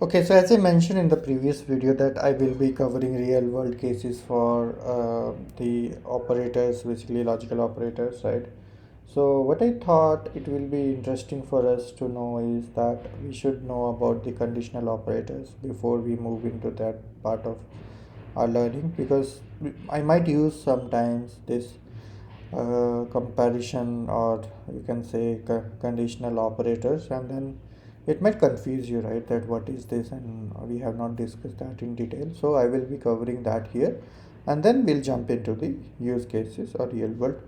Okay, so as I mentioned in the previous video that I will be covering real world cases for the operators, basically logical operators, right? So what I thought it will be interesting for us to know is that we should know about the conditional operators before we move into that part of our learning, because I might use sometimes this comparison, or you can say conditional operators, and then it might confuse you, right, that what is this, and we have not discussed that in detail. So I will be covering that here, and then we'll jump into the use cases or real world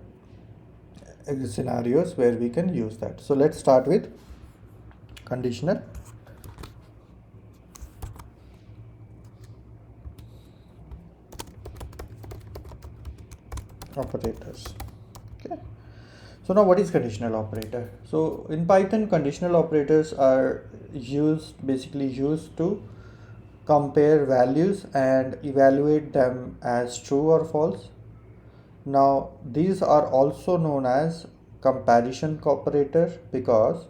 scenarios where we can use that. So let's start with conditional operators. Okay, so now what is conditional operator? So in Python, conditional operators are basically used to compare values and evaluate them as true or false. Now these are also known as comparison operator, because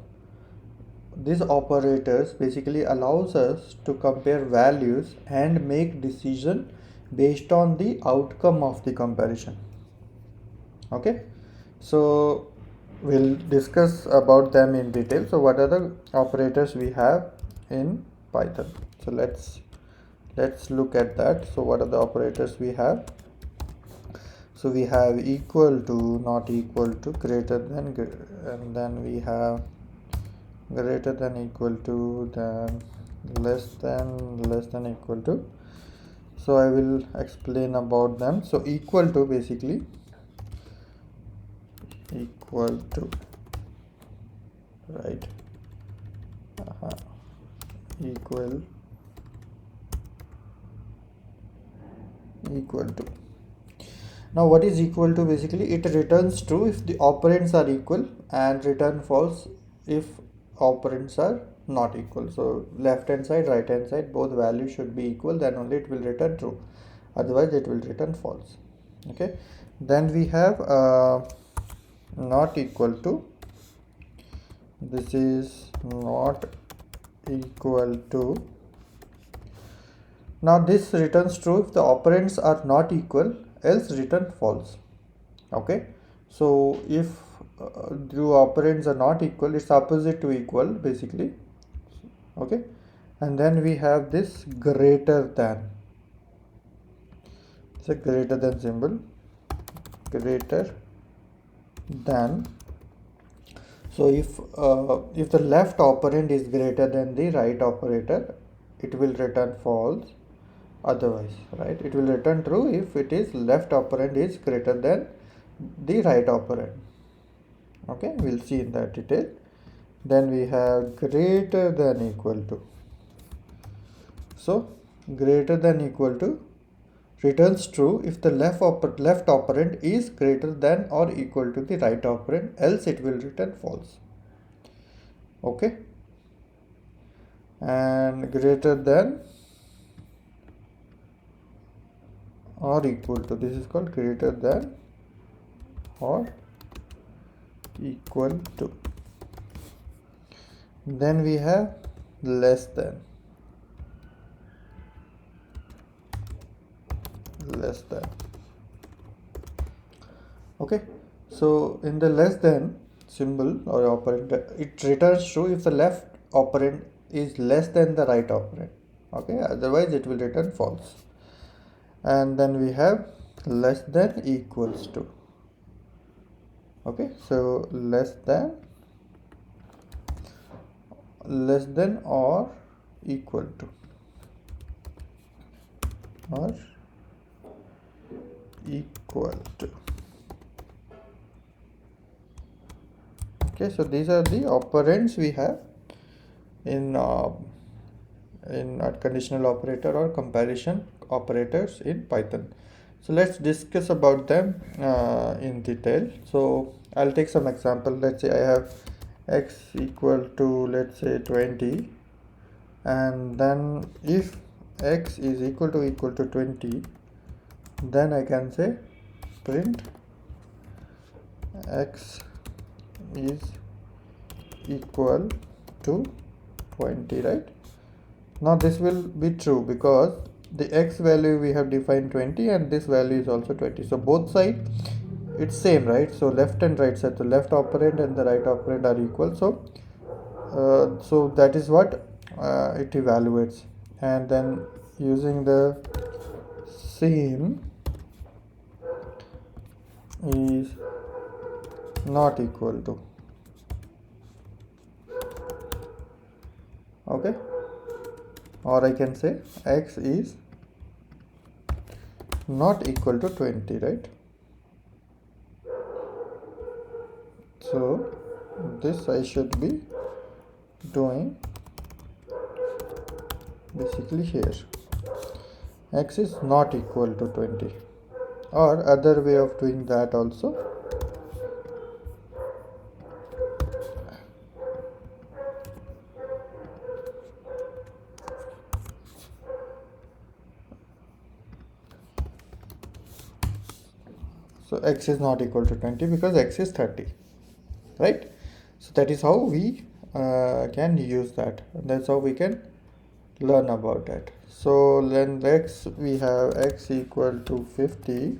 these operators basically allows us to compare values and make decision based on the outcome of the comparison. Okay, so we'll discuss about them in detail. So what are the operators we have in Python? So let's look at that. So what are the operators we have? So we have equal to, not equal to, greater than, and then we have greater than, equal to, then less than equal to. So I will explain about them. So equal to, basically equal to, right, equal to. Now what is equal to? Basically it returns true if the operands are equal, and return false if operands are not equal. So left hand side, right hand side, both values should be equal, then only it will return true, otherwise it will return false. Okay, then we have not equal to. This is not equal to. Now this returns true if the operands are not equal, else return false. Okay, so if the operands are not equal, it's opposite to equal, basically. Okay, and then we have this greater than. It's a greater than symbol, greater than. So if the left operand is greater than the right operator, it will return false. Otherwise, right, it will return true if it is left operand is greater than the right operand. Okay, we'll see in that detail. Then we have greater than equal to. So greater than equal to returns true if the left operand is greater than or equal to the right operand, else it will return false. Okay, and greater than or equal to, this is called greater than or equal to. Then we have less than. Okay, so in the less than symbol or operand, it returns true if the left operand is less than the right operand. Okay, otherwise it will return false. And then we have less than equals to. Okay, so less than or equal to, or equal to. Okay, so these are the operands we have in conditional operator or comparison operators in Python. So let's discuss about them in detail. So I'll take some example. Let's say I have x equal to, let's say, 20, and then if x is equal to 20, then I can say print x is equal to 20, right? Now this will be true because the x value we have defined 20 and this value is also 20. So both sides it's same, right? So left and right side, the left operand and the right operand are equal. So that is what it evaluates, and then using the same is not equal to, okay, or I can say x is not equal to 20, right? So this I should be doing basically here, x is not equal to 20, or other way of doing that also, so x is not equal to 20 because x is 30, right? So that is how we can use that, and that's how we can learn about that. So then next we have x equal to 50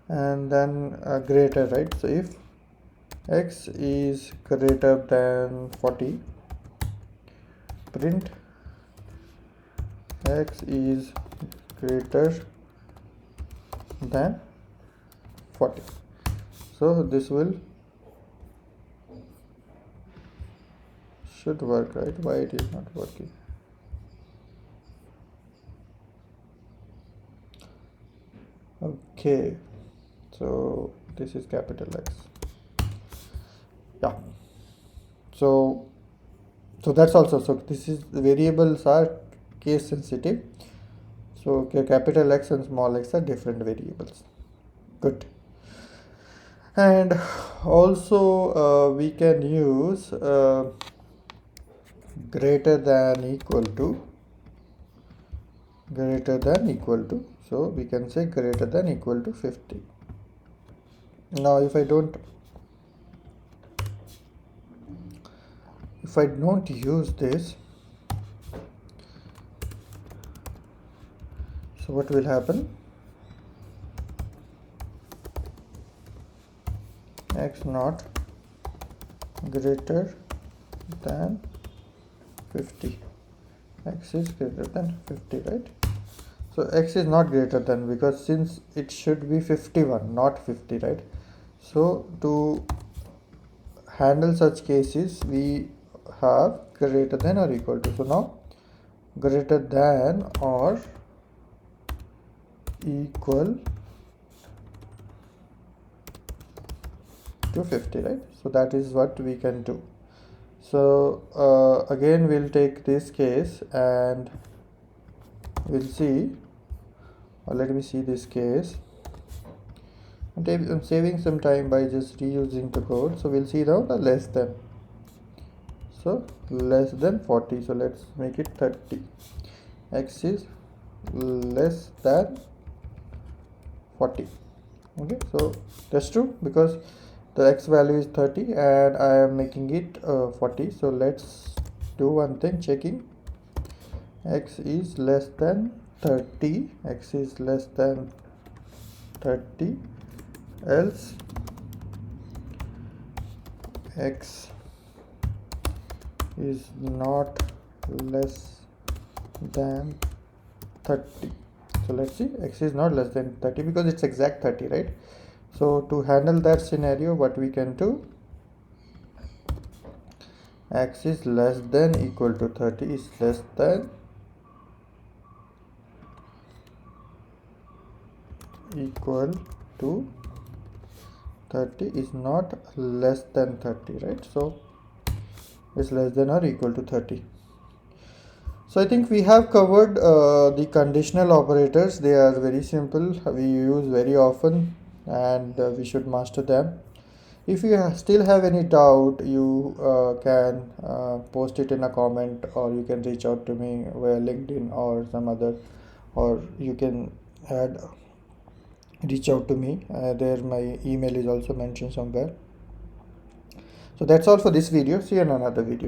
and then greater, right? So if x is greater than 40, print x is greater than 40. So this will should work, right? Why it is not working? Okay, so this is capital X. Yeah, so that's also, so this is, the variables are case sensitive, so capital X and small x are different variables. Good. And also we can use greater than equal to, so we can say greater than equal to 50. Now if I don't use this, so what will happen? X not greater than 50, x is greater than 50, right? So x is not greater than, because since it should be 51 not 50, right? So to handle such cases we have greater than or equal to. So now greater than or equal to 50, right? So that is what we can do. So again we'll take this case and we'll see, or let me see this case. I'm saving some time by just reusing the code. So we'll see now the less than, so less than 40, so let's make it 30. X is less than 40. Okay, so that's true because the x value is 30 and I am making it 40. So let's do one thing, checking x is less than 30, x is less than 30, else x is not less than 30. So let's see, x is not less than 30 because it's exact 30, right? So to handle that scenario, what we can do, x is less than equal to 30 is less than equal to 30 is not less than 30, right? So it's less than or equal to 30. So I think we have covered the conditional operators. They are very simple, we use very often, and we should master them. If you still have any doubt, you can post it in a comment, or you can reach out to me via LinkedIn or some other, or you can reach out to me. There my email is also mentioned somewhere. So that's all for this video. See you in another video.